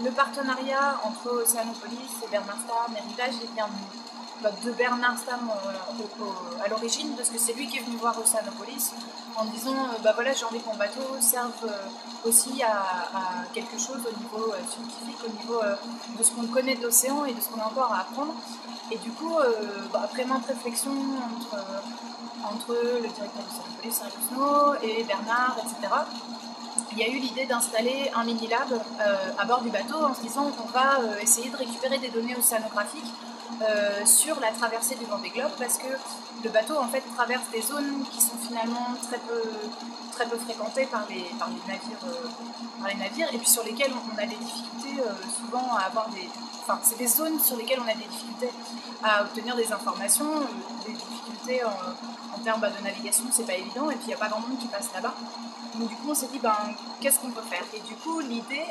le partenariat entre Océanopolis et Bernard Stamm et Rivage, il vient de Bernard Stamm à l'origine, parce que c'est lui qui est venu voir Océanopolis en disant voilà, j'ai envie que mon bateau serve aussi à quelque chose au niveau scientifique, au niveau de ce qu'on connaît de l'océan et de ce qu'on a encore à apprendre. Et du coup, après maintes réflexions entre le directeur d'Océanopolis, Sarah et Bernard, etc., il y a eu l'idée d'installer un mini-lab à bord du bateau en se disant qu'on va essayer de récupérer des données océanographiques sur la traversée du Vendée Globe, parce que le bateau en fait traverse des zones qui sont finalement très peu fréquentées par les navires, et puis sur lesquelles on a des difficultés souvent à avoir des... Enfin, c'est des zones sur lesquelles on a des difficultés à obtenir des informations, des difficultés en termes de navigation, c'est pas évident, et puis il n'y a pas grand monde qui passe là-bas. Donc du coup on s'est dit qu'est-ce qu'on peut faire, et du coup l'idée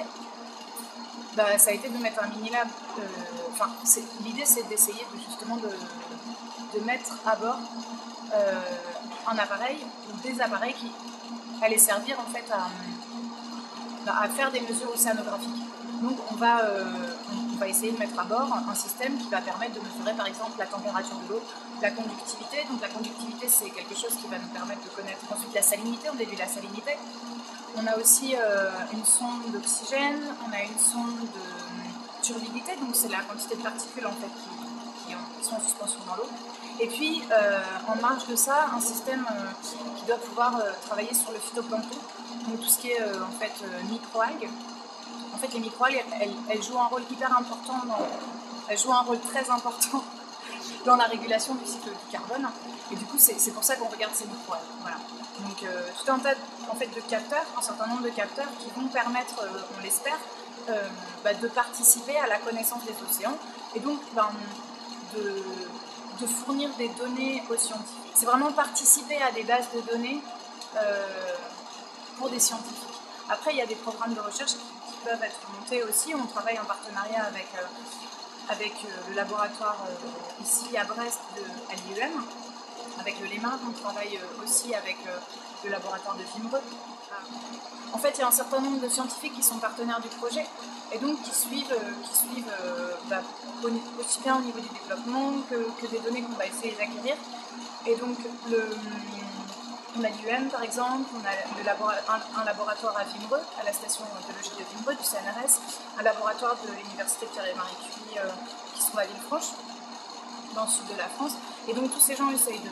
ça a été de mettre un mini-lab, l'idée c'est d'essayer justement de mettre à bord un appareil ou des appareils qui allaient servir en fait à faire des mesures océanographiques. Donc on va essayer de mettre à bord un système qui va permettre de mesurer par exemple la température de l'eau, la conductivité. Donc la conductivité c'est quelque chose qui va nous permettre de connaître ensuite la salinité, on déduit la salinité. On a aussi une sonde d'oxygène, on a une sonde de turbidité, donc c'est la quantité de particules en fait qui sont en suspension dans l'eau. Et puis en marge de ça, un système qui doit pouvoir travailler sur le phytoplancton, donc tout ce qui est en fait microalgues. En fait, les microalgues, elles jouent un rôle hyper important, elles jouent un rôle très important dans la régulation du cycle du carbone. Et du coup, c'est pour ça qu'on regarde ces microalgues. Voilà. Donc, tout un tas en fait, de capteurs, un certain nombre de capteurs qui vont permettre, on l'espère, de participer à la connaissance des océans et donc de fournir des données aux scientifiques. C'est vraiment participer à des bases de données pour des scientifiques. Après, il y a des programmes de recherche qui peuvent être montés aussi. On travaille en partenariat avec le laboratoire ici à Brest à l'IEM, avec le LEMA. On travaille aussi avec le laboratoire de Vimereux. En fait, il y a un certain nombre de scientifiques qui sont partenaires du projet et donc qui suivent aussi bien au niveau du développement que des données qu'on va essayer d'acquérir. Et donc, on a l'IEM par exemple, on a un laboratoire à Vimereux, à la station biologique de Vimereux, du CNRS, un laboratoire de l'université Pierre et Marie Curie qui sont à Villefranche, dans le sud de la France. Et donc tous ces gens essayent de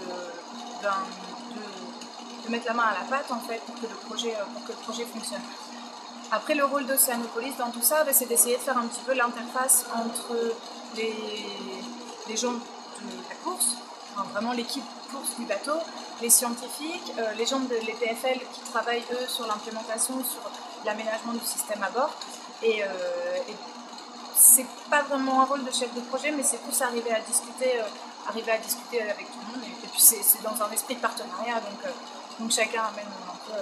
mettre la main à la pâte en fait pour que le projet fonctionne. Après, le rôle d'Océanopolis dans tout ça, c'est d'essayer de faire un petit peu l'interface entre les gens de la course, vraiment l'équipe course du bateau, les scientifiques, les gens de l'EPFL qui travaillent eux sur l'implémentation, sur l'aménagement du système à bord. Et c'est pas vraiment un rôle de chef de projet, mais c'est plus arriver à discuter avec tout le monde. Et puis c'est dans un esprit de partenariat, donc chacun amène un peu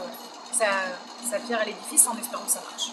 sa pierre à l'édifice en espérant que ça marche.